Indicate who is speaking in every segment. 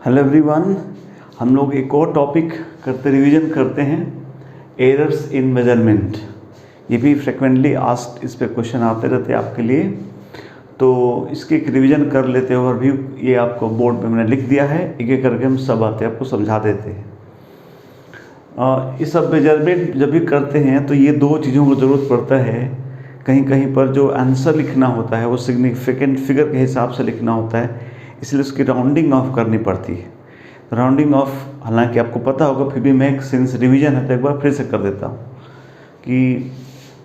Speaker 1: Hello everyone, हम लोग एक और टॉपिक रिवीजन करते हैं, एरर्स इन मेजरमेंट। ये भी फ्रिक्वेंटली आस्क्ड, इस पे क्वेश्चन आते रहते हैं आपके लिए, तो इसकी एक रिवीजन कर लेते हैं। ओवरव्यू ये आपको बोर्ड पे मैंने लिख दिया है, एक एक करके हम सब बातें आपको समझा देते हैं। इस सब मेजरमेंट जब भी करते हैं तो ये दो चीज़ों को ज़रूरत पड़ता है। कहीं कहीं पर जो आंसर लिखना होता है वो सिग्निफिकेंट फिगर के हिसाब से लिखना होता है, इसलिए उसकी राउंडिंग ऑफ करनी पड़ती है। राउंडिंग ऑफ हालांकि आपको पता होगा, फिर भी मैं सिंस रिवीजन है तो एक बार फिर से कर देता हूँ कि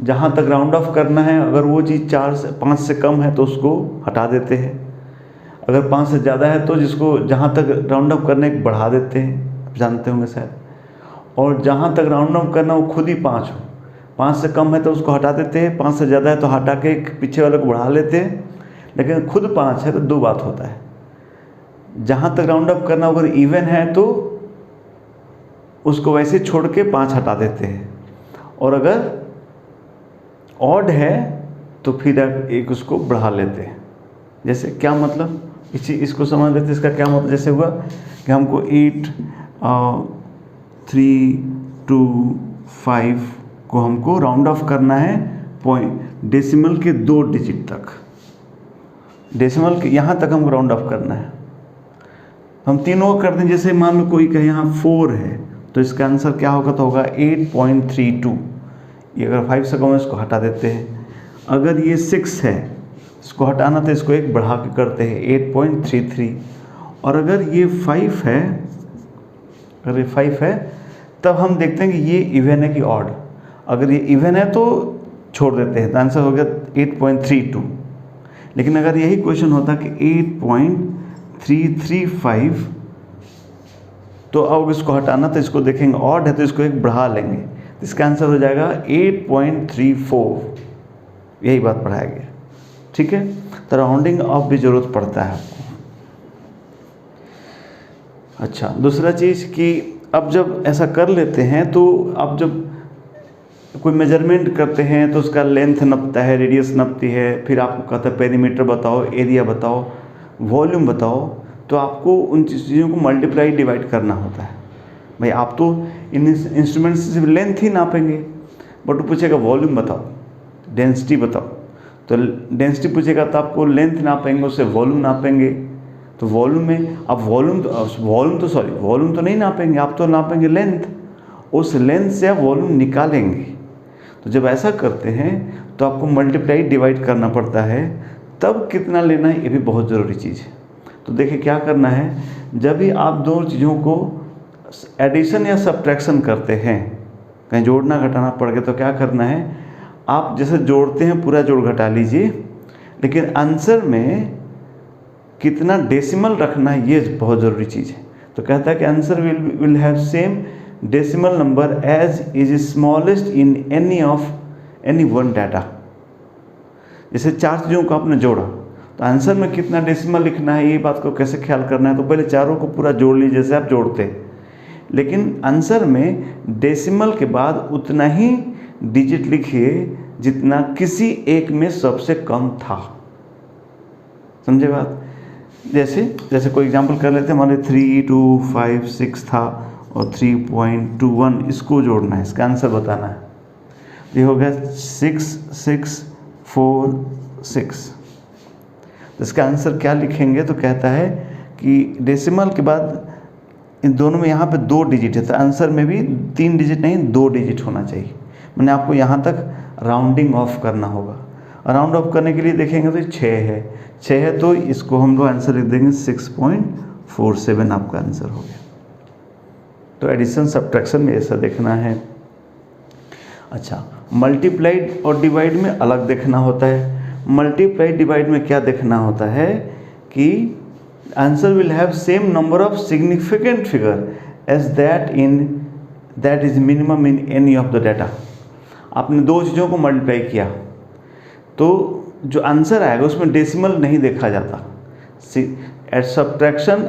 Speaker 1: जहाँ तक राउंड ऑफ करना है, अगर वो चीज़ 5 से कम है तो उसको हटा देते हैं, अगर 5 से ज़्यादा है तो जिसको जहाँ तक राउंड ऑफ करने बढ़ा देते हैं, आप जानते होंगे शायद। और जहाँ तक राउंड ऑफ करना वो खुद ही 5 हो, 5 से कम है तो उसको हटा देते हैं, 5 से ज़्यादा है तो हटा के पीछे वाले को बढ़ा लेते हैं। लेकिन खुद 5 है तो दो बात होता है, जहाँ तक राउंड अप करना अगर इवन है तो उसको वैसे छोड़ के 5 हटा देते हैं, और अगर ऑड है तो फिर एक उसको बढ़ा लेते हैं। जैसे क्या मतलब, इसको समझ लेते हैं। इसका क्या मतलब, जैसे हुआ कि हमको 8, 3, 2, 5 को हमको राउंड ऑफ करना है डेसिमल के 2 डिजिट तक, डेसिमल के यहाँ तक हमको राउंड ऑफ करना है। हम तीनों को करते हैं। जैसे मान लो कोई कहे यहाँ 4 है तो इसका आंसर क्या होगा, तो होगा 8.32। ये अगर 5 से कम है इसको हटा देते हैं। अगर ये 6 है इसको हटाना तो इसको एक बढ़ा के करते हैं 8.33। और अगर ये 5 है, अगर ये 5 है तब हम देखते हैं कि ये इवन है कि ऑड। अगर ये इवन है तो छोड़ देते हैं, तो आंसर हो गया 8.32। लेकिन अगर यही क्वेश्चन होता कि 8.335 तो अब इसको हटाना तो इसको देखेंगे ऑड है तो इसको एक बढ़ा लेंगे, तो इसका आंसर हो जाएगा 8.34। यही बात पढ़ाया गया, ठीक है। तो राउंडिंग ऑफ भी जरूरत पड़ता है आपको। अच्छा, दूसरा चीज़ कि अब जब ऐसा कर लेते हैं तो अब जब कोई मेजरमेंट करते हैं तो उसका लेंथ नपता है, रेडियस नपती है, फिर आपको कहता है पेरीमीटर बताओ, एरिया बताओ, वॉल्यूम बताओ, तो आपको उन चीज़ों को मल्टीप्लाई डिवाइड करना होता है। भाई आप तो इन इंस्ट्रूमेंट से सिर्फ लेंथ ही नापेंगे, बट वो पूछेगा वॉल्यूम बताओ, डेंसिटी बताओ, तो डेंसिटी पूछेगा तो आपको लेंथ नापेंगे, उससे वॉल्यूम नापेंगे। तो वॉल्यूम में आप वॉल्यूम तो नहीं नापेंगे, आप तो नापेंगे लेंथ, उस लेंथ से आप वॉल्यूम निकालेंगे। तो जब ऐसा करते हैं तो आपको मल्टीप्लाई डिवाइड करना पड़ता है, तब कितना लेना है ये भी बहुत ज़रूरी चीज़ है। तो देखिए क्या करना है, जब भी आप दो चीज़ों को एडिशन या सब्ट्रैक्शन करते हैं, कहीं जोड़ना घटाना पड़ गया, तो क्या करना है, आप जैसे जोड़ते हैं पूरा जोड़ घटा लीजिए, लेकिन आंसर में कितना डेसिमल रखना है ये बहुत ज़रूरी चीज़ है। तो कहता है कि answer will have same decimal number as is smallest in any one data. जैसे 4 चीज़ों को आपने जोड़ा तो आंसर में कितना डेसिमल लिखना है, ये बात को कैसे ख्याल करना है, तो पहले चारों को पूरा जोड़ लीजिए जैसे आप जोड़ते हैं, लेकिन आंसर में डेसिमल के बाद उतना ही डिजिट लिखिए जितना किसी एक में सबसे कम था। समझे बात। जैसे कोई एग्जांपल कर लेते हैं, मान लीजिए 3256 था और 3.21, इसको जोड़ना है, इसका आंसर बताना है। ये हो गया 6646। तो इसका आंसर क्या लिखेंगे, तो कहता है कि डेसिमल के बाद इन दोनों में यहाँ पे 2 डिजिट है, तो आंसर में भी 3 डिजिट नहीं 2 डिजिट होना चाहिए। मैंने आपको यहाँ तक राउंडिंग ऑफ करना होगा। राउंड ऑफ करने के लिए देखेंगे तो 6 है तो इसको हम लोग आंसर लिख देंगे 6.47, आपका आंसर हो गया। तो एडिशन सब्ट्रैक्शन में ऐसा देखना है। अच्छा, मल्टीप्लाइड और डिवाइड में अलग देखना होता है। मल्टीप्लाइड डिवाइड में क्या देखना होता है कि answer will have same number of significant figure as that is minimum in any of the data. आपने 2 चीज़ों को मल्टीप्लाई किया तो जो आंसर आएगा उसमें डेसिमल नहीं देखा जाता। एट सब्ट्रैक्शन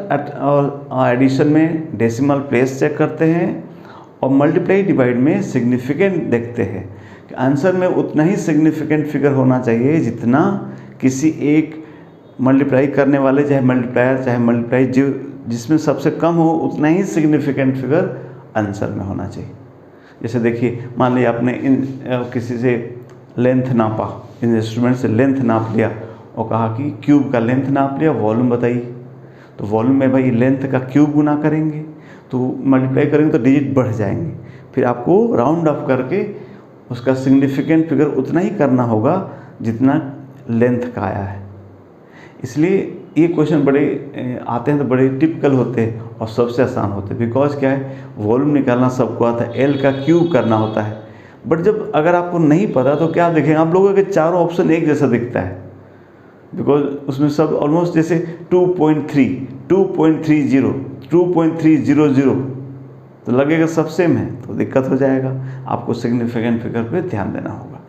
Speaker 1: और एडिशन में डेसिमल प्लेस चेक करते हैं, और मल्टीप्लाई डिवाइड में सिग्निफिकेंट देखते हैं कि आंसर में उतना ही सिग्निफिकेंट फिगर होना चाहिए जितना किसी एक मल्टीप्लाई करने वाले, चाहे मल्टीप्लायर चाहे मल्टीप्लाई जिसमें सबसे कम हो उतना ही सिग्निफिकेंट फिगर आंसर में होना चाहिए। जैसे देखिए, मान लिया आपने किसी से लेंथ नापा, इन इंस्ट्रूमेंट से लेंथ नाप लिया और कहा कि क्यूब का लेंथ नाप लिया, वॉल्यूम बताइए। तो वॉल्यूम में भाई लेंथ का क्यूब गुना करेंगे तो मल्टीप्लाई करेंगे तो डिजिट बढ़ जाएंगे, फिर आपको राउंड ऑफ करके उसका सिग्निफिकेंट फिगर उतना ही करना होगा जितना लेंथ का आया है। इसलिए ये क्वेश्चन बड़े आते हैं तो बड़े टिपिकल होते हैं और सबसे आसान होते हैं, बिकॉज क्या है, वॉल्यूम निकालना सबको आता है, एल का क्यूब करना होता है। बट जब अगर आपको नहीं पता तो क्या देखेंगे आप लोगों के चारों ऑप्शन एक जैसा दिखता है, बिकॉज उसमें सब ऑलमोस्ट जैसे 2.3, 2.30, 2.300 तो लगेगा सब सेम है, तो दिक्कत हो जाएगा। आपको सिग्निफिकेंट फिगर पे ध्यान देना होगा।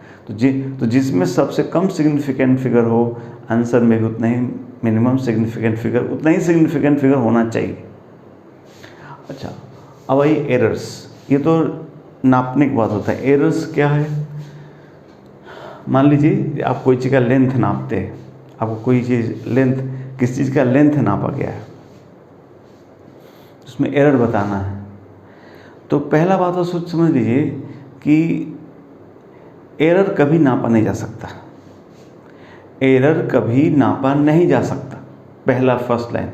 Speaker 1: तो जिसमें सबसे कम सिग्निफिकेंट फिगर हो आंसर में भी उतना ही मिनिमम सिग्निफिकेंट फिगर, उतना ही सिग्निफिकेंट फिगर होना चाहिए। अच्छा, अब आइए एरर्स। ये तो नापने की बात होता है। एरर्स क्या है? मान लीजिए आप कोई चीज़ का लेंथ नापते हैं, आपको कोई चीज़ लेंथ, किस चीज़ का लेंथ नापा गया है, उसमें एरर बताना है। तो पहला बात तो सोच समझ लीजिए कि एरर कभी नापा नहीं जा सकता, एरर कभी नापा नहीं जा सकता। पहला first line,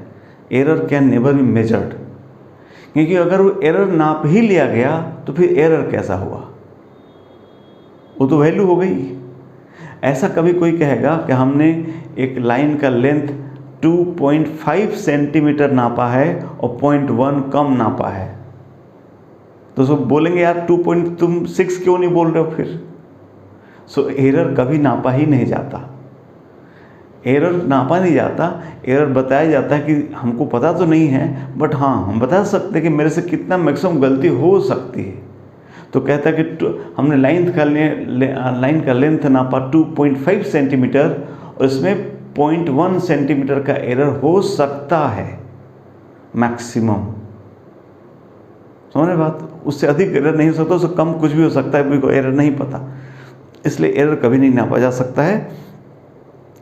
Speaker 1: error can never be measured, क्योंकि अगर वो एरर नाप ही लिया गया तो फिर एरर कैसा हुआ, वो तो वैल्यू हो गई। ऐसा कभी कोई कहेगा कि हमने एक लाइन का लेंथ 2.5 सेंटीमीटर नापा है और 0.1 कम नापा है, तो सब बोलेंगे यार तुम 6 क्यों नहीं बोल रहे हो फिर। सो एरर कभी नापा ही नहीं जाता, एरर नापा नहीं जाता। एरर बताया जाता है कि हमको पता तो नहीं है, बट हाँ हम बता सकते हैं कि मेरे से कितना मैक्सिमम गलती हो सकती है। तो कहता है कि हमने लाइन का लेंथ नापा 2.5 सेंटीमीटर और इसमें 0.1 सेंटीमीटर का एरर हो सकता है मैक्सिमम। समझ रहे बात? उससे अधिक एरर नहीं हो सकता, उससे कम कुछ भी हो सकता है, कोई एरर नहीं पता। इसलिए एरर कभी नहीं नापा जा सकता है।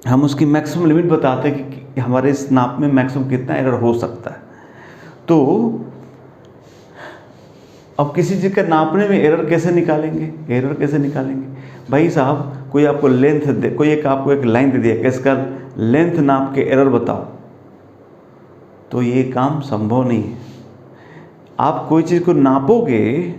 Speaker 1: हम उसकी मैक्सिमम लिमिट बताते हैं कि हमारे इस नाप में मैक्सिमम कितना एरर हो सकता है। तो अब किसी चीज़ का नापने में एरर कैसे निकालेंगे? एरर कैसे निकालेंगे भाई साहब? कोई आपको लेंथ दे, कोई आपको एक लाइन दे दिया कि इसका लेंथ नाप के एरर बताओ, तो ये काम संभव नहीं है। आप कोई चीज़ को नापोगे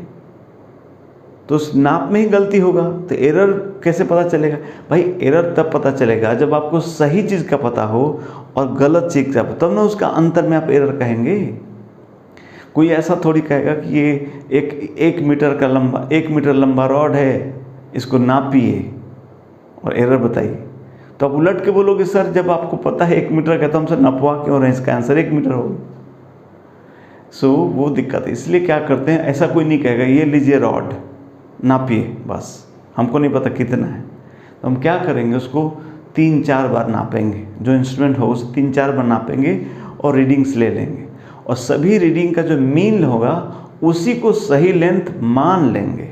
Speaker 1: तो उस नाप में ही गलती होगा, तो एरर कैसे पता चलेगा? भाई एरर तब पता चलेगा जब आपको सही चीज़ का पता हो और गलत चीज़ का, तब ना उसका अंतर में आप एरर कहेंगे। कोई ऐसा थोड़ी कहेगा कि ये 1 मीटर लंबा रॉड है, इसको नापिए और एरर बताइए। तो आप उलट के बोलोगे सर जब आपको पता है 1 मीटर का तो हमसे नपवा क्यों रहे, इसका आंसर 1 मीटर होगा। सो वो दिक्कत है। इसलिए क्या करते हैं, ऐसा कोई नहीं कहेगा ये लीजिए रॉड नापिए, बस हमको नहीं पता कितना है। तो हम क्या करेंगे, उसको 3-4 बार नापेंगे, जो इंस्ट्रूमेंट हो उसे 3-4 बार नापेंगे और रीडिंग्स ले लेंगे, और सभी रीडिंग का जो मीन होगा उसी को सही लेंथ मान लेंगे।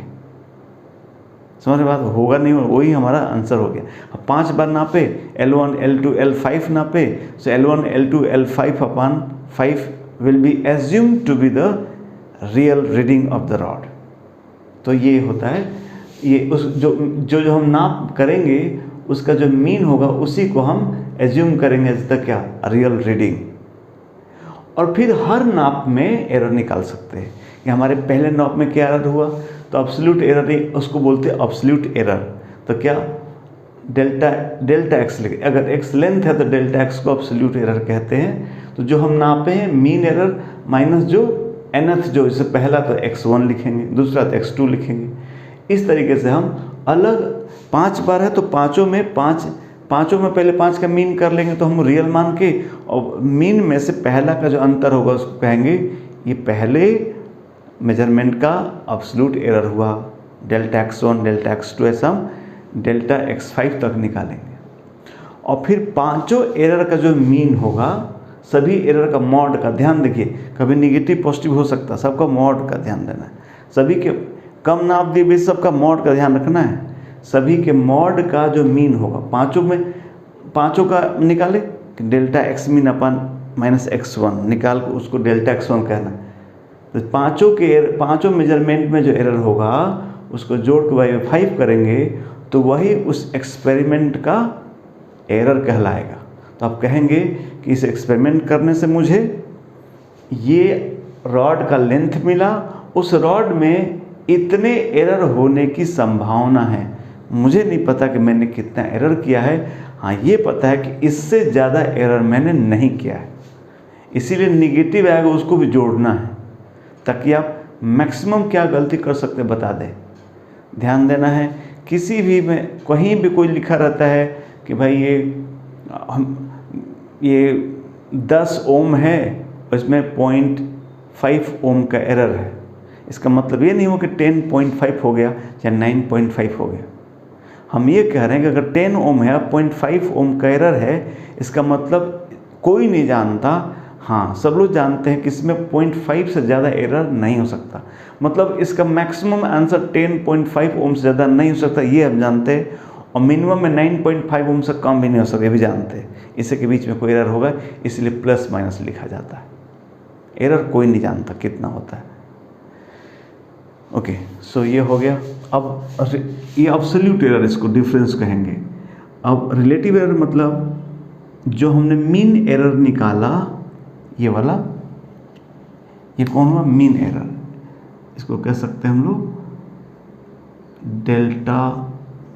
Speaker 1: समझ रहे बात? होगा नहीं, वही हमारा आंसर हो गया। अब 5 बार नापे, L1, L2, L5 नापे, सो L1, L2, L5 upon 5 will be assumed to be the real reading of the rod। तो ये होता है, ये उस जो हम नाप करेंगे उसका जो मीन होगा उसी को हम एज्यूम करेंगे एज द क्या, रियल रीडिंग। और फिर हर नाप में एरर निकाल सकते हैं कि हमारे पहले नाप में क्या एरर हुआ, तो एब्सोल्यूट एरर ही उसको बोलते हैं एब्सोल्यूट एरर। तो क्या डेल्टा एक्स लिखे, अगर एक्स लेंथ है तो डेल्टा एक्स को एब्सोल्यूट एरर कहते हैं। तो जो हम नापे हैं मीन एरर माइनस जो nth, जो इससे पहला तो x1 लिखेंगे, दूसरा तो x2 लिखेंगे। इस तरीके से हम अलग 5 बार है तो पाँचों में पहले 5 का मीन कर लेंगे, तो हम रियल मान के, और मीन में से पहला का जो अंतर होगा उसको कहेंगे ये पहले मेजरमेंट का एब्सोल्यूट एरर हुआ, डेल्टा x1, डेल्टा x2, ऐसा हम डेल्टा x5 तक निकालेंगे। और फिर पांचों एरर का जो मीन होगा, सभी एरर का मॉड का ध्यान देखिए, कभी निगेटिव पॉजिटिव हो सकता है, सबका मॉड का ध्यान देना है। सभी के कम नाप दिए बेस सबका मॉड का ध्यान रखना है। सभी के मॉड का जो मीन होगा पांचों का निकाले, डेल्टा एक्स मीन अपन माइनस x1 निकाल के उसको डेल्टा x1 कहना है। तो पाँचों मेजरमेंट में जो एरर होगा उसको जोड़ के बाई 5 करेंगे तो वही उस एक्सपेरिमेंट का एरर कहलाएगा। तो आप कहेंगे कि इस एक्सपेरिमेंट करने से मुझे ये रॉड का लेंथ मिला, उस रॉड में इतने एरर होने की संभावना है। मुझे नहीं पता कि मैंने कितना एरर किया है, हाँ ये पता है कि इससे ज़्यादा एरर मैंने नहीं किया है, इसीलिए निगेटिव आएगा उसको भी जोड़ना है ताकि आप मैक्सिमम क्या गलती कर सकते बता दें। ध्यान देना है, किसी भी में कहीं भी कोई लिखा रहता है कि भाई ये 10 ओम है और इसमें 0.5 ओम का एरर है, इसका मतलब ये नहीं हो कि 10.5 हो गया या 9.5 हो गया। हम ये कह रहे हैं कि अगर 10 ओम है 0.5 ओम का एरर है, इसका मतलब कोई नहीं जानता, हाँ सब लोग जानते हैं कि इसमें 0.5 से ज़्यादा एरर नहीं हो सकता, मतलब इसका मैक्सिमम आंसर 10.5 ओम से ज़्यादा नहीं हो सकता, ये हम जानते हैं। और मिनिमम में 9.5 ओम से कम भी नहीं हो सकता, ये भी जानते हैं। इसी के बीच में कोई एरर होगा, इसलिए प्लस माइनस लिखा जाता है। एरर कोई नहीं जानता कितना होता है। ओके, सो ये हो गया। अब ये एब्सोल्यूट एरर, इसको डिफरेंस कहेंगे। अब रिलेटिव एरर मतलब जो हमने मीन एरर निकाला, ये वाला, ये कौन हुआ? Mean error. इसको कह सकते हैं हम लोग डेल्टा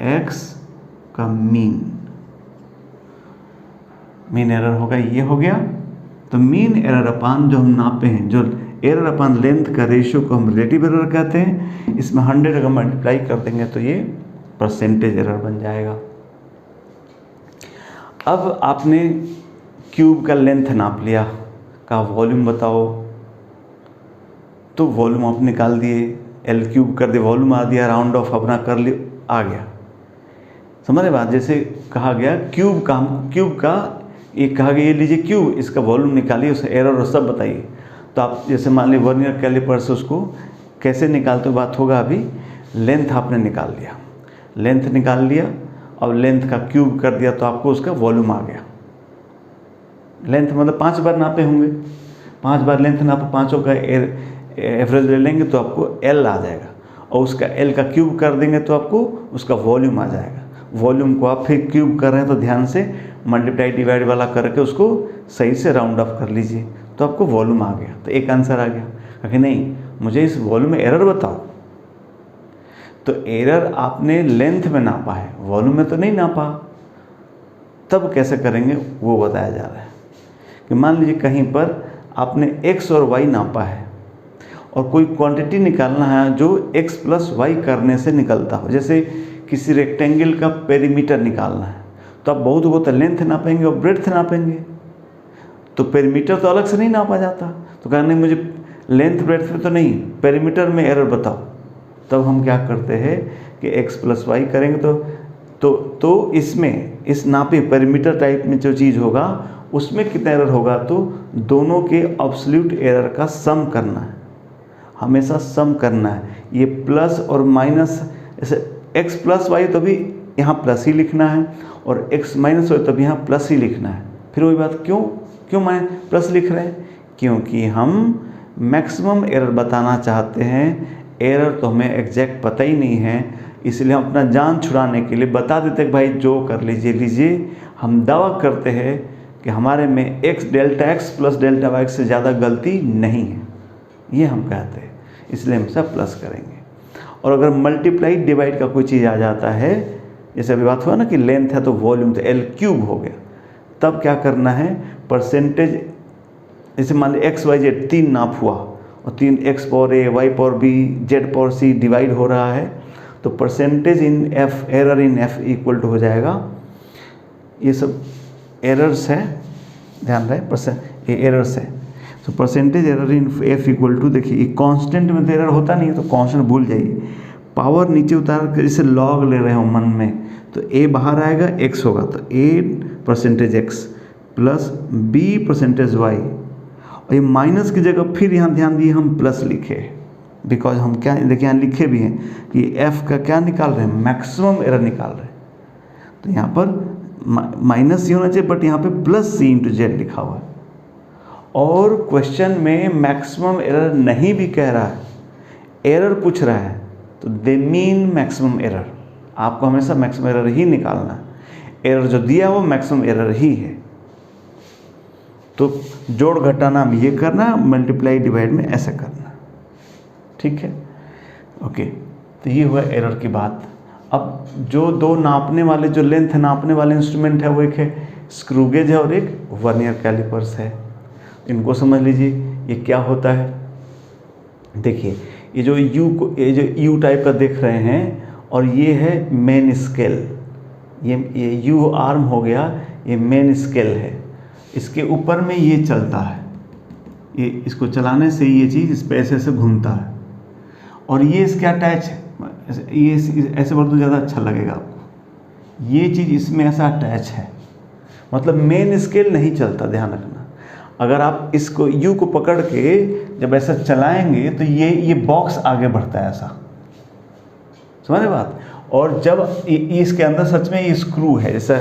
Speaker 1: एक्स का मीन एरर होगा, ये हो गया। तो मीन एरर अपान जो हम नापे हैं, जो एरर अपान लेंथ का रेशियो को हम रिलेटिव एरर कहते हैं। इसमें 100 अगर मल्टीप्लाई कर देंगे तो ये परसेंटेज एरर बन जाएगा। अब आपने क्यूब का लेंथ नाप लिया, का वॉल्यूम बताओ, तो वॉल्यूम आप निकाल दिए, एल क्यूब कर दिए, वॉल्यूम आ दिया, राउंड ऑफ अपना कर लिया, आ गया। समझ रहे बात? जैसे कहा गया क्यूब का ये कहा गया, ये लीजिए क्यूब, इसका वॉल्यूम निकालिए, उसका एरर और सब बताइए। तो आप जैसे मान लीजिए वर्नियर कैलिपर से उसको कैसे निकालते हो बात होगा अभी। लेंथ आपने निकाल लिया, लेंथ निकाल लिया, और लेंथ का क्यूब कर दिया तो आपको उसका वॉल्यूम आ गया। लेंथ मतलब 5 बार नापे होंगे, 5 बार लेंथ नापो, पाँचों का एवरेज ले लेंगे तो आपको एल आ जाएगा, और उसका एल का क्यूब कर देंगे तो आपको उसका वॉल्यूम आ जाएगा। वॉल्यूम को आप फिर क्यूब कर रहे हैं तो ध्यान से मल्टीप्लाई डिवाइड वाला करके उसको सही से राउंड ऑफ कर लीजिए, तो आपको वॉल्यूम आ गया। तो एक आंसर आ गया कि नहीं, मुझे इस वॉल्यूम में एरर बताओ। तो एरर आपने लेंथ में नापा है, वॉल्यूम में तो नहीं नापा, तब कैसे करेंगे वो बताया जा रहा है। कि मान लीजिए कहीं पर आपने x और y नापा है और कोई क्वांटिटी निकालना है जो x प्लस वाई करने से निकलता हो। जैसे किसी रेक्टेंगल का पेरीमीटर निकालना है तो आप बहुत होता लेंथ नापेंगे और ब्रेड्थ नापेंगे, तो पेरीमीटर तो अलग से नहीं नापा जाता। तो कहने मुझे लेंथ ब्रेड्थ में तो नहीं, पेरीमीटर में एरर बताओ। तब हम क्या करते हैं कि x प्लस वाई करेंगे तो इसमें इस नापे पेरीमीटर टाइप में जो चीज़ होगा उसमें कितना एरर होगा, तो दोनों के एब्सोल्यूट एरर का सम करना है, हमेशा सम करना है। ये प्लस और माइनस, जैसे x प्लस वाई तो भी यहाँ प्लस ही लिखना है, और x माइनस वाई तो भी यहाँ प्लस ही लिखना है। फिर वही बात, क्यों मैं प्लस लिख रहे हैं? क्योंकि हम मैक्सिमम एरर बताना चाहते हैं। एरर तो हमें एग्जैक्ट पता ही नहीं है, इसलिए हम अपना जान छुड़ाने के लिए बता देते हैं भाई जो कर लीजिए। हम दावा करते हैं कि हमारे में x delta x plus delta y से ज़्यादा गलती नहीं है, ये हम कहते हैं, इसलिए हम सब प्लस करेंगे। और अगर मल्टीप्लाई डिवाइड का कोई चीज़ आ जाता है, जैसे अभी बात हुआ ना कि लेंथ है तो वॉल्यूम, तो एल क्यूब हो गया, तब क्या करना है परसेंटेज। जैसे मान लीजिए एक्स वाई जेड 3 नाप हुआ और 3 x power a y power b z power c divide हो रहा है, तो percentage in f error in f equal to हो जाएगा, ये सब एरर्स है, ध्यान रहे ये एरर्स है। तो percentage error in f equal to, देखिए ये कांस्टेंट में तो एरर होता नहीं है तो कांस्टेंट भूल जाइए, पावर नीचे उतार कर जैसे लॉग ले रहे हो मन में, तो a बाहर आएगा x होगा, तो a percentage x plus b percentage y, और ये माइनस की जगह फिर यहाँ ध्यान दिए हम प्लस लिखे, बिकॉज हम क्या देखिए यहाँ लिखे भी हैं कि f का क्या निकाल रहे हैं, मैक्सिमम एरर निकाल रहे हैं। तो यहाँ पर माइनस ही होना चाहिए, बट यहाँ पे प्लस c इंटू जेड लिखा हुआ है, और क्वेश्चन में मैक्सिमम एरर नहीं भी कह रहा है, एरर पूछ रहा है, तो दे मीन मैक्सिमम एरर। आपको हमेशा मैक्सिमम एरर ही निकालना है, एरर जो दिया वो मैक्सिमम एरर ही है। तो जोड़ घटाना में ये करना, मल्टीप्लाई डिवाइड में ऐसा करना, ठीक है, ओके। तो ये हुआ एरर की बात। अब जो दो नापने वाले, जो लेंथ नापने वाले इंस्ट्रूमेंट है वो एक है स्क्रू गेज है और एक वर्नियर कैलिपर्स है। इनको समझ लीजिए ये क्या होता है। देखिए ये जो यू टाइप का देख रहे हैं, और ये है मेन स्केल, ये यू आर्म हो गया, ये मेन स्केल है। इसके ऊपर में ये चलता है, ये इसको चलाने से ये चीज़ इस पे ऐसे घूमता है, और ये इसके अटैच है। ये ऐसे बढ़ तो ज़्यादा अच्छा लगेगा आपको। ये चीज़ इसमें ऐसा अटैच है, मतलब मेन स्केल नहीं चलता, ध्यान रखना। अगर आप इसको यू को पकड़ के जब ऐसा चलाएंगे तो ये बॉक्स आगे बढ़ता है, ऐसा समझ रहे बात। और जब इसके अंदर सच में ये स्क्रू है, जैसा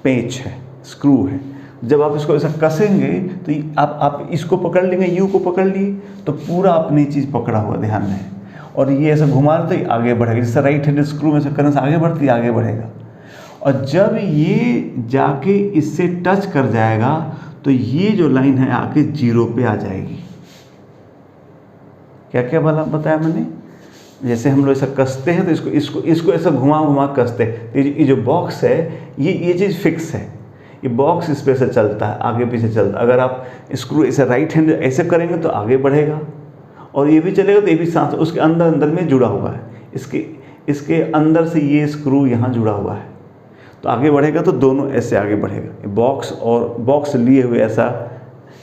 Speaker 1: पेंच है, स्क्रू है, जब आप इसको ऐसा कसेंगे तो आप इसको पकड़ लेंगे, यू को पकड़ लिए तो पूरा अपनी चीज़ पकड़ा हुआ, ध्यान रहे। और ये ऐसा घुमा तो ये आगे बढ़ेगा, जैसे राइट हैंड स्क्रू में से करने से आगे बढ़ती है, आगे बढ़ेगा। और जब ये जाके इससे टच कर जाएगा तो ये जो लाइन है आके 0 पे आ जाएगी। क्या क्या बताया मैंने, जैसे हम लोग ऐसा कसते हैं तो इसको ऐसा घुमा कसते हैं, तो ये जो बॉक्स है ये चीज़ फिक्स है, ये बॉक्स इस पे से चलता है, आगे पीछे चलता है। अगर आप स्क्रू ऐसे राइट हैंड ऐसे करेंगे तो आगे बढ़ेगा, और ये भी चलेगा तो ये भी साथ उसके अंदर में जुड़ा हुआ है, इसके अंदर से ये स्क्रू यहाँ जुड़ा हुआ है, तो आगे बढ़ेगा तो दोनों ऐसे आगे बढ़ेगा। बॉक्स और बॉक्स लिए हुए ऐसा,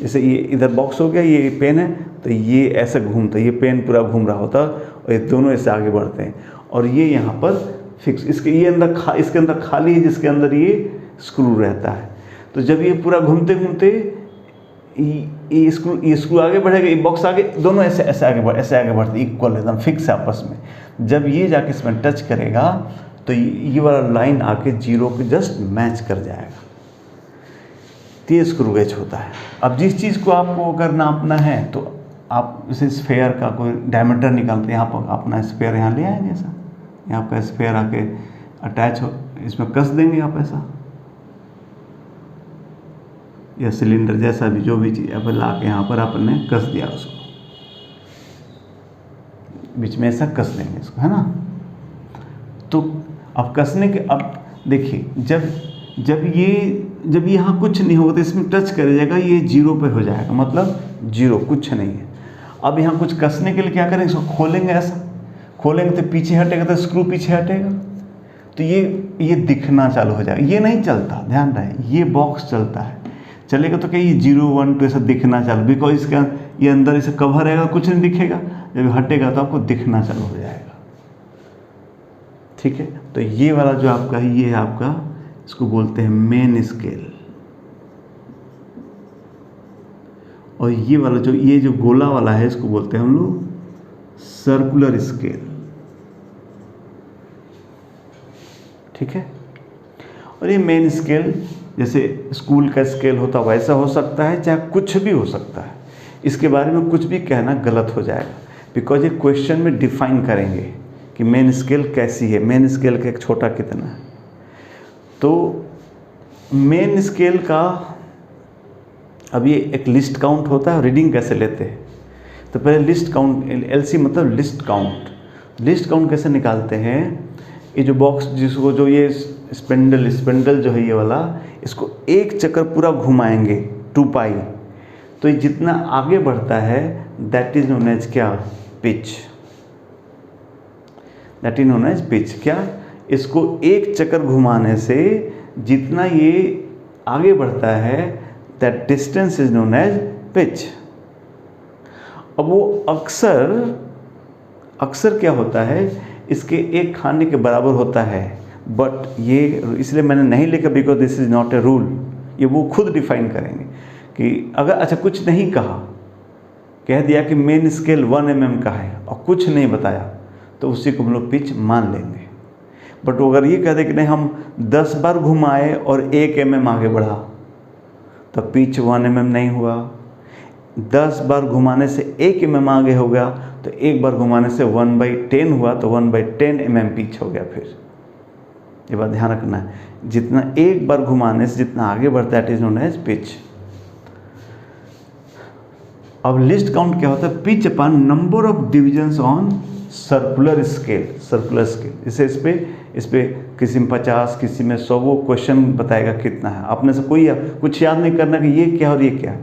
Speaker 1: जैसे ये इधर बॉक्स हो गया, ये पेन है तो ये ऐसे घूमता है, ये पेन पूरा घूम रहा होता है और ये दोनों ऐसे आगे बढ़ते हैं। और ये यहाँ पर फिक्स, इसके अंदर खाली है जिसके अंदर ये स्क्रू रहता है। तो जब ये पूरा घूमते घूमते ये स्क्रू आगे बढ़ेगा, ये बॉक्स आगे, दोनों ऐसे आगे बढ़ते इक्वल, एकदम फिक्स है आपस में। जब ये जाके इसमें टच करेगा तो ये वाला लाइन आके 0 के जस्ट मैच कर जाएगा। तो ये स्क्रू गेज होता है। अब जिस चीज़ को आपको अगर नापना है तो आप इसे स्फेयर का कोई डायमीटर निकालते हैं, यहाँ पर अपना स्फेयर यहाँ ले आएंगे, ऐसा यहाँ आपका स्फेयर आके अटैच हो, इसमें कस देंगे आप ऐसा, या सिलेंडर जैसा भी जो भी चीज़ अब ला के यहाँ पर आपने कस दिया, उसको बीच में ऐसा कस देंगे इसको, है ना। तो अब कसने के, अब देखिए जब यहाँ कुछ नहीं होगा तो इसमें टच कर जाएगा, ये 0 पे हो जाएगा, मतलब 0 कुछ नहीं है। अब यहाँ कुछ कसने के लिए क्या करेंगे, इसको खोलेंगे, ऐसा खोलेंगे तो पीछे हटेगा, तो स्क्रू पीछे हटेगा, तो ये दिखना चालू हो जाएगा। ये नहीं चलता, ध्यान रहे, ये बॉक्स चलता है। चलेगा तो क्या ये 0 1 2 ऐसा दिखना चालू, बिकॉज इसका ये अंदर इसे कवर रहेगा, कुछ नहीं दिखेगा। जब हटेगा तो आपको दिखना चालू हो जाएगा, ठीक है। तो ये वाला जो आपका है, ये है आपका, इसको बोलते हैं मेन स्केल। और ये वाला ये जो गोला वाला है, इसको बोलते हैं हम लोग सर्कुलर स्केल, ठीक है। और ये मेन स्केल जैसे स्कूल का स्केल होता है वैसा हो सकता है, चाहे कुछ भी हो सकता है। इसके बारे में कुछ भी कहना गलत हो जाएगा, बिकॉज ये क्वेश्चन में डिफाइन करेंगे कि मेन स्केल कैसी है, मेन स्केल का एक छोटा कितना है। तो मेन स्केल का अब ये एक लिस्ट काउंट होता है, रीडिंग कैसे लेते हैं। तो पहले लिस्ट काउंट, LC मतलब लिस्ट काउंट। लिस्ट काउंट कैसे निकालते हैं, ये जो बॉक्स जिसको जो ये स्पिंडल जो है ये वाला, इसको एक चक्कर पूरा घुमाएंगे 2 पाई, तो ये जितना आगे बढ़ता है दैट इज नोन एज क्या, pitch. That is known as pitch. क्या, इसको एक चक्कर घुमाने से जितना ये आगे बढ़ता है that distance is known as pitch. अब वो अक्सर क्या होता है, इसके एक खाने के बराबर होता है, बट ये इसलिए मैंने नहीं लिखा because this is not a rule. ये वो खुद डिफाइन करेंगे कि अगर अच्छा कुछ नहीं कहा, कह दिया कि मेन स्केल 1 mm का है और कुछ नहीं बताया, तो उसी को हम लोग पिच मान लेंगे। बट अगर ये कह दे कि नहीं हम 10 बार घुमाए और 1 mm आगे बढ़ा, तो पिच 1 mm नहीं हुआ। 10 बार घुमाने से 1 mm आगे हो गया, तो एक बार घुमाने से 1/10 हुआ, तो 1/10 mm पीछे हो गया। फिर ये बात ध्यान रखना है, जितना एक बार घुमाने से जितना आगे बढ़ता है it is known as pitch. अब लिस्ट काउंट क्या होता है? Pitch upon number of divisions on circular scale. Circular scale जैसे इस पे किसी में 50, किसी में 100, वो क्वेश्चन बताएगा कितना है। अपने से कोई कुछ याद नहीं करना कि ये क्या और ये क्या,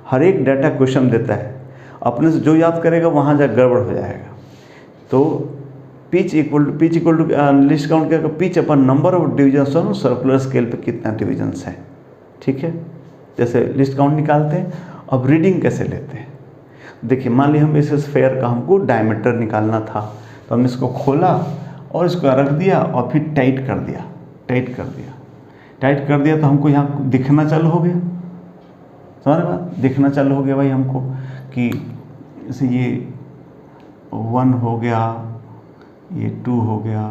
Speaker 1: हर एक डाटा क्वेश्चन देता है, अपने से जो याद करेगा वहाँ जा गड़बड़ हो जाएगा। तो pitch equal to least count क्या, pitch upon number of divisions on circular scale पे कितना डिविजन्स है। ठीक है, जैसे लिस्ट काउंट निकालते हैं। अब रीडिंग कैसे लेते हैं? देखिए, मान लीजिए हम इस स्फेयर का हमको डायमीटर निकालना था, तो हमने इसको खोला और इसको रख दिया और फिर टाइट कर दिया तो हमको यहाँ दिखना चालू हो गया। समझ रहे बात? दिखना चालू हो गया भाई हमको कि जैसे ये 1 हो गया, ये 2 हो गया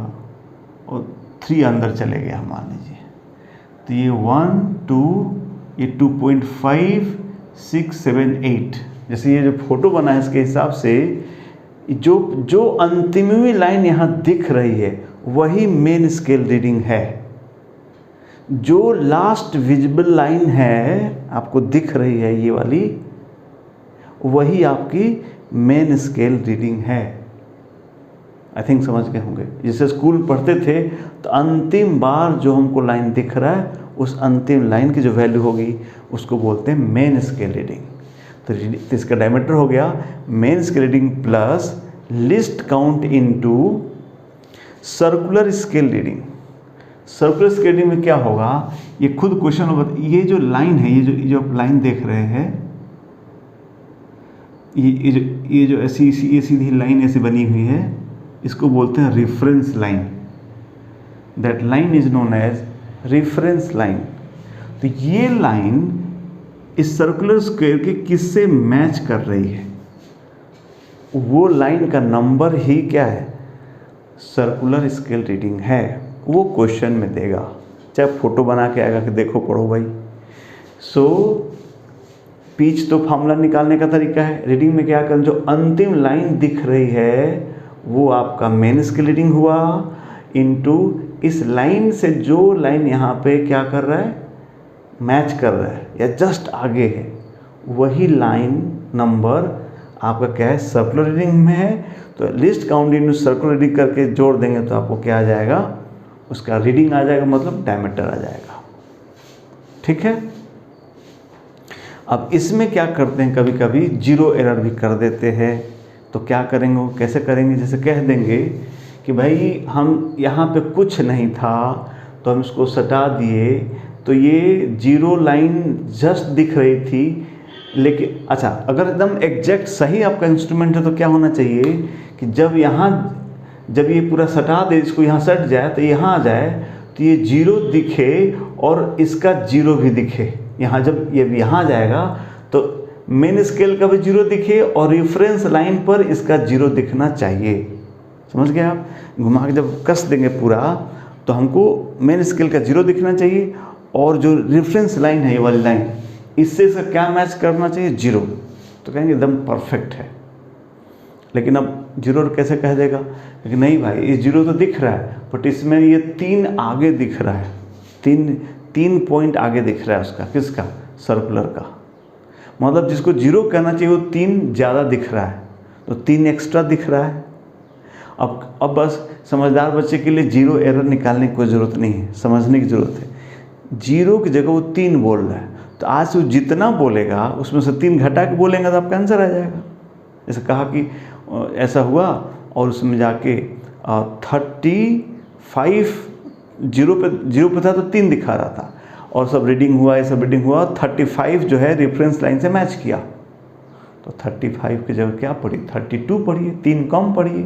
Speaker 1: और 3 अंदर चले गया मान लीजिए, तो ये 1 2 ये 2.5 6 7 8। जैसे ये जो फोटो बना है इसके हिसाब से जो अंतिमवी लाइन यहाँ दिख रही है वही मेन स्केल रीडिंग है। जो लास्ट विजिबल लाइन है आपको दिख रही है ये वाली, वही आपकी मेन स्केल रीडिंग है। आई थिंक समझ गए होंगे। जैसे स्कूल पढ़ते थे तो अंतिम बार जो हमको लाइन दिख रहा है उस अंतिम लाइन की जो वैल्यू होगी उसको बोलते हैं मेन स्केल रीडिंग। तो इसका डायमीटर हो गया main scale reading plus list count into circular scale reading. Circular scale reading में क्या होगा, ये खुद क्वेश्चन होगा। ये जो लाइन है, ये जो आप लाइन देख रहे हैं, ये जो ऐसी सीधी लाइन ऐसी बनी हुई है, इसको बोलते हैं reference line. That line is known as reference line. तो ये लाइन इस सर्कुलर स्क्वायर के किससे मैच कर रही है, वो लाइन का नंबर ही क्या है, सर्कुलर स्केल रीडिंग है। वो क्वेश्चन में देगा, चाहे फोटो बना के आएगा कि देखो पढ़ो भाई। सो पिच तो फॉर्मूला निकालने का तरीका है। रीडिंग में क्या करें, जो अंतिम लाइन दिख रही है वो आपका मेन स्केल रीडिंग हुआ, इनटू इस लाइन से जो लाइन यहाँ पे क्या कर रहा है, मैच कर रहा है या जस्ट आगे है, वही लाइन नंबर आपका क्या है, सर्कुलर रीडिंग में है। तो list count into circular reading करके जोड़ देंगे तो आपको क्या आ जाएगा, उसका रीडिंग आ जाएगा, मतलब डायमीटर आ जाएगा। ठीक है। अब इसमें क्या करते हैं, कभी कभी जीरो एरर भी कर देते हैं। तो क्या करेंगे, वो कैसे करेंगे, जैसे कह देंगे कि भाई हम यहाँ पे कुछ नहीं था तो हम इसको सटा दिए, तो ये जीरो लाइन जस्ट दिख रही थी। लेकिन अच्छा, अगर एकदम एग्जैक्ट सही आपका इंस्ट्रूमेंट है तो क्या होना चाहिए कि जब ये पूरा सटा दे, इसको यहाँ सट जाए तो यहाँ आ जाए तो ये जीरो दिखे और इसका जीरो भी दिखे। यहाँ जब ये यहाँ जाएगा तो मेन स्केल का भी जीरो दिखे और रेफरेंस लाइन पर इसका जीरो दिखना चाहिए। समझ गए आप? घुमा के जब कस देंगे पूरा तो हमको मेन स्केल का जीरो दिखना चाहिए और जो रेफरेंस लाइन है ये वाली लाइन, इससे इसका क्या मैच करना चाहिए, जीरो। तो कहेंगे एकदम परफेक्ट है। लेकिन अब जीरो कैसे कह देगा, लेकिन नहीं भाई ये जीरो तो दिख रहा है बट इसमें ये 3 आगे दिख रहा है, 3 पॉइंट आगे दिख रहा है उसका, किसका, सर्कुलर का। मतलब जिसको जीरो कहना चाहिए वो 3 ज़्यादा दिख रहा है, तो 3 एक्स्ट्रा दिख रहा है। अब बस समझदार बच्चे के लिए जीरो एरर निकालने की कोई ज़रूरत नहीं है, समझने की ज़रूरत है। जीरो की जगह वो 3 बोल रहा है, तो आज से वो जितना बोलेगा उसमें से 3 घटा के बोलेंगे तो आपका आंसर आ जाएगा। जैसे कहा कि ऐसा हुआ और उसमें जाके 35 जीरो पे था तो 3 दिखा रहा था और सब रीडिंग हुआ, ये सब रीडिंग हुआ, 35 जो है रेफरेंस लाइन से मैच किया। तो 35 की जगह क्या पढ़ी, 32 पढ़िए, 3 कम पढ़िए,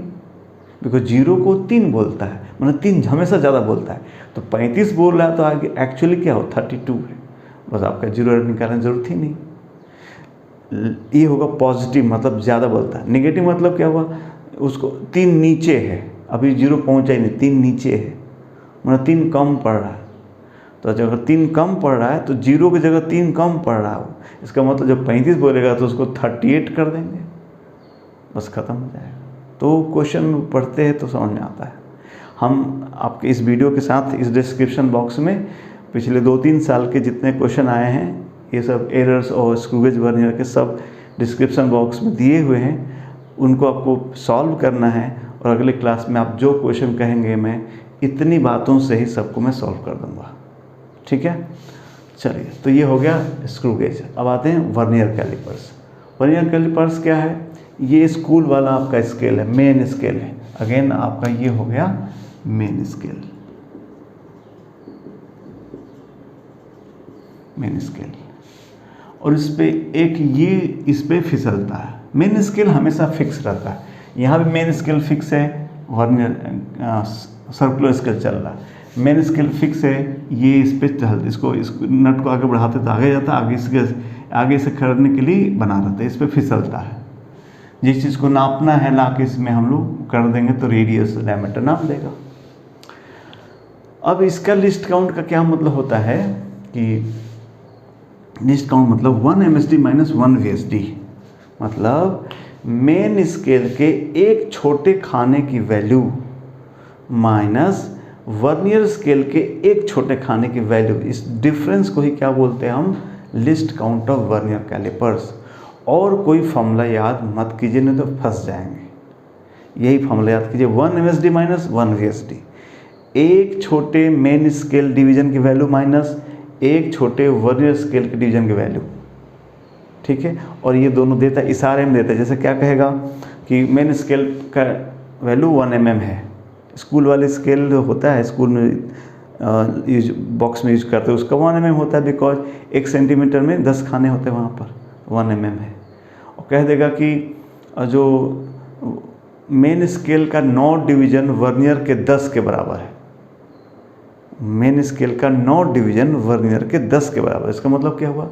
Speaker 1: बिकॉज जीरो को 3 बोलता है, मतलब 3 हमेशा ज़्यादा बोलता है। तो 35 बोल रहा है तो आगे एक्चुअली क्या हो, 32 है। बस आपका जीरो एरर निकालने की जरूरत ही नहीं। ये होगा पॉजिटिव, मतलब ज़्यादा बोलता है। नेगेटिव मतलब क्या हुआ, उसको 3 नीचे है, अभी जीरो पहुंचा ही नहीं, 3 नीचे है, मतलब 3 कम पड़ रहा है। तो अगर 3 कम पड़ रहा है तो जीरो की जगह 3 कम पड़ रहा है, इसका मतलब जब 35 बोलेगा तो उसको 38 कर देंगे, बस ख़त्म हो जाएगा। तो क्वेश्चन पढ़ते हैं तो समझ में आता है। हम आपके इस वीडियो के साथ इस डिस्क्रिप्शन बॉक्स में पिछले 2-3 साल के जितने क्वेश्चन आए हैं, ये सब एरर्स और स्क्रू गेज वर्नियर के सब डिस्क्रिप्शन बॉक्स में दिए हुए हैं, उनको आपको सॉल्व करना है। और अगले क्लास में आप जो क्वेश्चन कहेंगे मैं इतनी बातों से ही सबको मैं सॉल्व कर दूंगा, ठीक है। चलिए, तो ये हो गया स्क्रू गेज। अब आते हैं वर्नियर कैलिपर्स। वर्नियर कैलिपर्स क्या है? ये स्कूल वाला आपका स्केल है, मेन स्केल है। अगेन आपका ये हो गया मेन स्केल, मेन स्केल। और इस पे एक ये इस पे फिसलता है। मेन स्केल हमेशा फिक्स रहता है, यहाँ भी मेन स्केल फिक्स है, वर्नियर सर्कुलर स्केल चल रहा है। मेन स्केल फिक्स है, ये इस पे चल, इसको नट को आगे बढ़ाते तो आगे जाता, आगे से खड़ने के लिए बना रहता है, इस पे फिसलता है। जिस चीज़ को नापना है ला के इसमें हम लोग कर देंगे तो रेडियस डायमीटर नाप देगा। अब इसका लिस्ट काउंट का क्या मतलब होता है कि लिस्ट काउंट मतलब 1 MSD माइनस 1 VSD, मतलब मेन स्केल के एक छोटे खाने की वैल्यू माइनस वर्नियर स्केल के एक छोटे खाने की वैल्यू, इस डिफरेंस को ही क्या बोलते हैं हम? Least count of vernier callipers. और कोई फॉर्मूला याद मत कीजिए, नहीं तो फंस जाएंगे। यही फॉर्मूला याद कीजिए, 1 MSD माइनस 1 VSD, एक छोटे मेन स्केल डिवीजन की वैल्यू माइनस एक छोटे वर्नियर स्केल के डिवीजन की वैल्यू, ठीक है। और ये दोनों देता है, इशारे में देता है। जैसे क्या कहेगा कि मेन स्केल का वैल्यू 1 mm है, स्कूल वाले स्केल जो होता है स्कूल में यूज बॉक्स में यूज करते हैं, उसका 1 mm होता है, बिकॉज 1 सेंटीमीटर में 10 खाने होते हैं, वहाँ पर 1 mm है। और कह देगा कि जो मेन स्केल का 9 डिवीजन वर्नियर के 10 के बराबर है, मेन स्केल का 9 डिवीजन वर्नियर के 10 के बराबर। इसका मतलब क्या हुआ?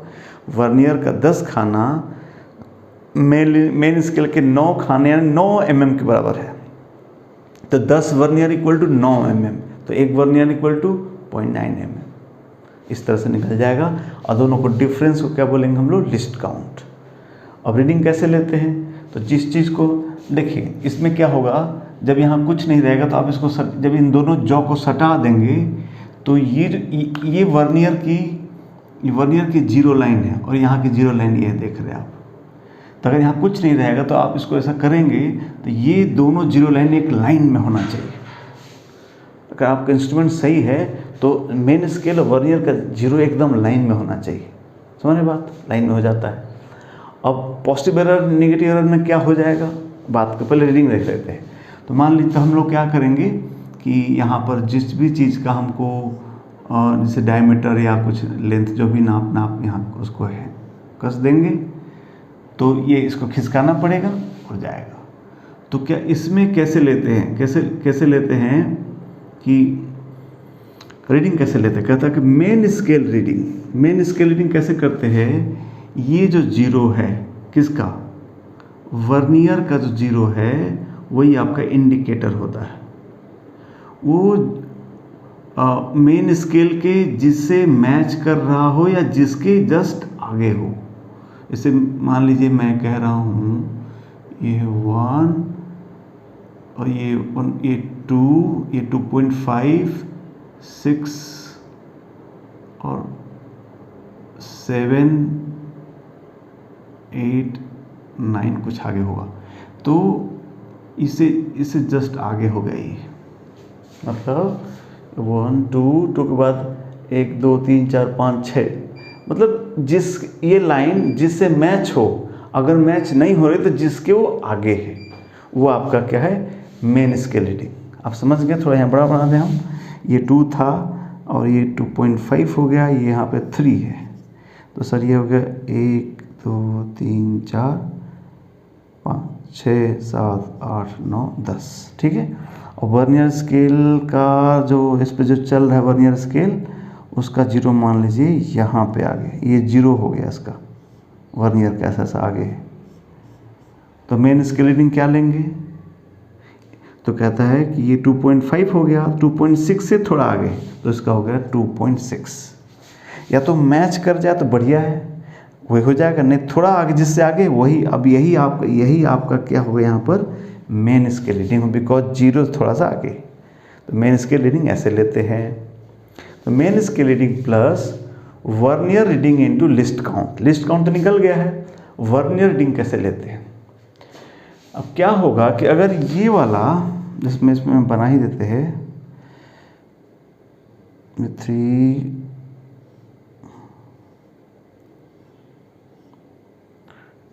Speaker 1: वर्नियर का 10 खाना मेन स्केल के 9 खाने यानी 9 mm के बराबर है। तो 10 वर्नियर इक्वल टू 9 mm, तो एक वर्नियर इक्वल टू 0.9 mm। इस तरह से निकल जाएगा। और दोनों को डिफरेंस को क्या बोलेंगे हम लोग? List count. अब रीडिंग कैसे लेते हैं? तो जिस चीज़ को देखिए, इसमें क्या होगा, जब यहाँ कुछ नहीं रहेगा तो आप इसको जब इन दोनों जॉ को सटा देंगे तो ये वर्नियर की जीरो लाइन है और यहाँ की जीरो लाइन ये देख रहे हैं आप। तो अगर यहाँ कुछ नहीं रहेगा तो आप इसको ऐसा करेंगे तो ये दोनों जीरो लाइन एक लाइन में होना चाहिए। अगर आपका इंस्ट्रूमेंट सही है तो मेन स्केल और वर्नियर का जीरो एकदम लाइन में होना चाहिए। समझ में बात? लाइन में हो जाता है। अब पॉजिटिव एरर नेगेटिव एरर में क्या हो जाएगा, बात को पहले रीडिंग देख लेते हैं। तो मान लीजिए हम लोग क्या करेंगे कि यहाँ पर जिस भी चीज़ का हमको जैसे डायमीटर या कुछ लेंथ जो भी नाप यहाँ उसको है कस देंगे, तो ये इसको खिसकाना पड़ेगा, हो जाएगा। तो क्या इसमें कैसे लेते हैं, कैसे लेते हैं कि रीडिंग कैसे लेते हैं? कहता है कि मेन स्केल रीडिंग कैसे करते हैं? ये जो जीरो है किसका? वर्नियर का जो जीरो है वही आपका इंडिकेटर होता है। वो मेन स्केल के जिससे मैच कर रहा हो या जिसके जस्ट आगे हो। इसे मान लीजिए मैं कह रहा हूँ ये 1 और ये 2, ये 2.5, 6 और 7, 8, 9 कुछ आगे होगा, तो इसे जस्ट आगे हो गई। मतलब 1, 2 के बाद 1, 2, 3, 4, 5, 6, मतलब जिस ये लाइन जिससे मैच हो, अगर मैच नहीं हो रही तो जिसके वो आगे है वो आपका क्या है? Main scale reading. आप समझ गए? थोड़ा यहाँ बड़ा बना दें हम। ये 2 था और ये 2.5 हो गया, ये यहाँ पे 3 है, तो सर ये हो गया 1, 2, 3, 4, 5, 6, 7, 8, 9, 10। ठीक है। और वर्नियर स्केल का जो इस पे जो चल रहा है वर्नियर स्केल, उसका जीरो मान लीजिए यहाँ पे आगे, ये जीरो हो गया इसका, वर्नियर का ऐसा आगे है। तो मेन स्केल रीडिंग क्या लेंगे? तो कहता है कि ये 2.5 हो गया, 2.6 से थोड़ा आगे, तो इसका हो गया 2.6। या तो मैच कर जाए तो बढ़िया है, वही हो जाएगा, नहीं थोड़ा आगे जिससे आगे वही। अब यही आपका क्या होगा यहाँ पर main scale reading, because zero थोड़ा सा आगे। तो मेन स्केल रीडिंग ऐसे लेते हैं। तो main scale reading plus vernier reading into list count. List count तो निकल गया है, वर्नियर रीडिंग कैसे लेते हैं। अब क्या होगा कि अगर ये वाला इसमें बना ही देते हैं 3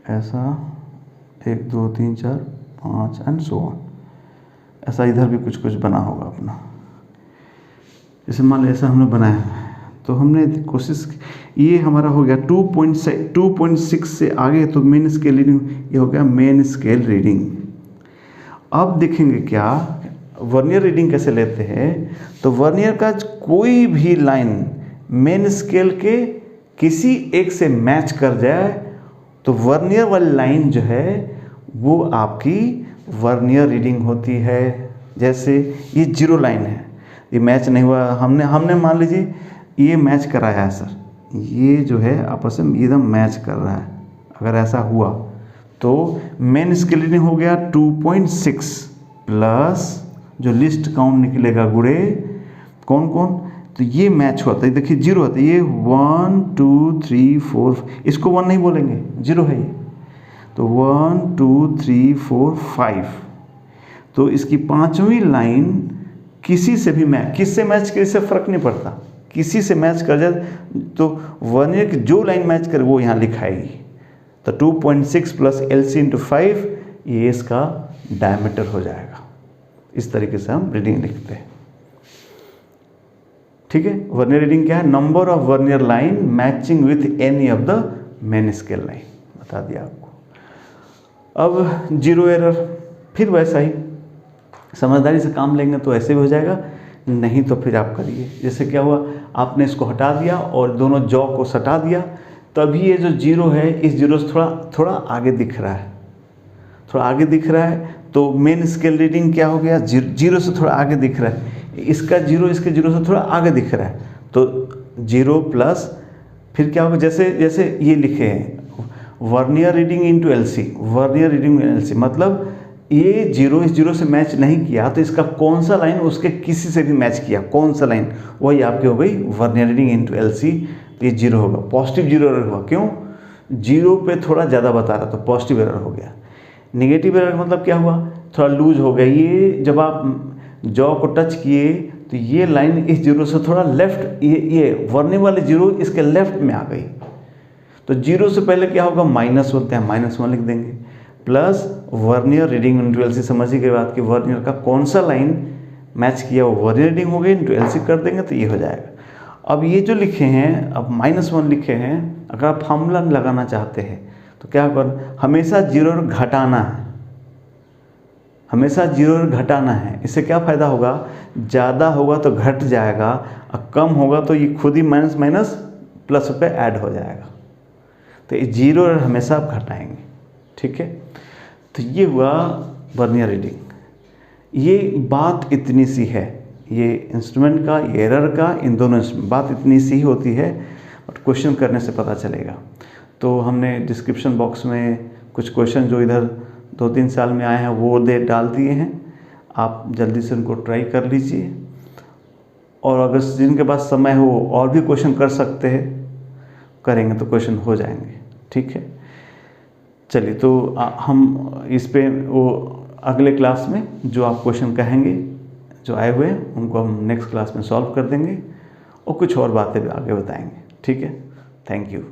Speaker 1: ऐसा 1 2 3 4 5 एंड सो ऑन, ऐसा इधर भी कुछ कुछ बना होगा अपना। जैसे मान लो ऐसा हमने बनाया है, तो हमने कोशिश, ये हमारा हो गया 2.6 से आगे, तो मेन स्केल रीडिंग ये हो गया मेन स्केल रीडिंग। अब देखेंगे क्या वर्नियर रीडिंग कैसे लेते हैं। तो वर्नियर का कोई भी लाइन मेन स्केल के किसी एक से मैच कर जाए तो वर्नियर वाली लाइन जो है वो आपकी वर्नियर रीडिंग होती है। जैसे ये 0 लाइन है, ये मैच नहीं हुआ, हमने मान लीजिए ये मैच कराया है सर, ये जो है आपस में एकदम मैच कर रहा है। अगर ऐसा हुआ तो मेन स्केल रीडिंग हो गया 2.6 प्लस जो लिस्ट काउंट निकलेगा गुड़े कौन कौन, तो ये मैच हुआ था, देखिए 0 होता है, ये 1 2 3 4, इसको 1 नहीं बोलेंगे, 0 है ये। तो 1 2 3 4 5, तो इसकी 5वीं लाइन किसी से भी मैच, किससे मैच करे इससे फ़र्क नहीं पड़ता, किसी से मैच कर जाए तो वर्नियर की जो लाइन मैच करे वो यहाँ लिखाएगी। तो 2.6 प्लस LC इंटू 5 ये इसका डायमीटर हो जाएगा। इस तरीके से हम रीडिंग लिखते हैं, ठीक है। वर्नियर रीडिंग क्या है, number of vernier line matching with any of the main scale line, बता दिया आपको। अब 0 एरर, फिर वैसा ही समझदारी से काम लेंगे तो ऐसे भी हो जाएगा, नहीं तो फिर आप करिए। जैसे क्या हुआ, आपने इसको हटा दिया और दोनों जॉ को सटा दिया, तभी ये जो 0 है इस 0 से थोड़ा आगे दिख रहा है, थोड़ा आगे दिख रहा है, तो मेन स्केल रीडिंग क्या हो गया, 0 से थोड़ा आगे दिख रहा है, इसका 0 इसके 0 से थोड़ा आगे दिख रहा है, तो 0 प्लस फिर क्या होगा, जैसे ये लिखे हैं vernier reading into LC, vernier reading LC मतलब ये 0 इस 0 से मैच नहीं किया, तो इसका कौन सा लाइन उसके किसी से भी मैच किया, कौन सा लाइन, वही आपकी हो गई वर्नियर रीडिंग इंटू LC। तो ये 0 होगा, पॉजिटिव 0 एरर हुआ, क्यों, 0 पे थोड़ा ज़्यादा बता रहा तो पॉजिटिव एरर हो गया। निगेटिव एरर मतलब क्या हुआ, थोड़ा लूज हो गया, ये जब आप जॉ को टच किए तो ये लाइन इस 0 से थोड़ा लेफ्ट, ये वर्नियर वाले 0 इसके लेफ्ट में आ गई, तो 0 से पहले क्या होगा माइनस होते हैं, -1 लिख देंगे, plus vernier reading into LC। समझ ही गए बात कि वर्नियर का कौन सा लाइन मैच किया वो वर्नियर रीडिंग हो गई, इंटू LC कर देंगे तो ये हो जाएगा। अब ये जो लिखे हैं, अब -1 लिखे हैं, अगर आप फॉर्मूला लगाना चाहते हैं तो क्या कर, हमेशा 0 घटाना है, हमेशा 0 घटाना है। इससे क्या फ़ायदा होगा, ज़्यादा होगा तो घट जाएगा और कम होगा तो ये खुद ही माइनस माइनस प्लस पे ऐड हो जाएगा। तो ये 0 हमेशा आप घटाएंगे, ठीक है। तो ये हुआ वर्नियर रीडिंग। ये बात इतनी सी है, ये इंस्ट्रूमेंट का, ये एरर का, इन दोनों बात इतनी सी ही होती है, बट क्वेश्चन करने से पता चलेगा। तो हमने डिस्क्रिप्शन बॉक्स में कुछ क्वेश्चन जो इधर 2-3 साल में आए हैं वो डाल दिए हैं, आप जल्दी से उनको ट्राई कर लीजिए, और अगर जिनके पास समय हो और भी क्वेश्चन कर सकते हैं, करेंगे तो क्वेश्चन हो जाएंगे, ठीक है। चलिए, तो हम इस पे वो अगले क्लास में जो आप क्वेश्चन कहेंगे जो आए हुए हैं उनको हम नेक्स्ट क्लास में सॉल्व कर देंगे और कुछ और बातें भी आगे बताएंगे, ठीक है। Thank you.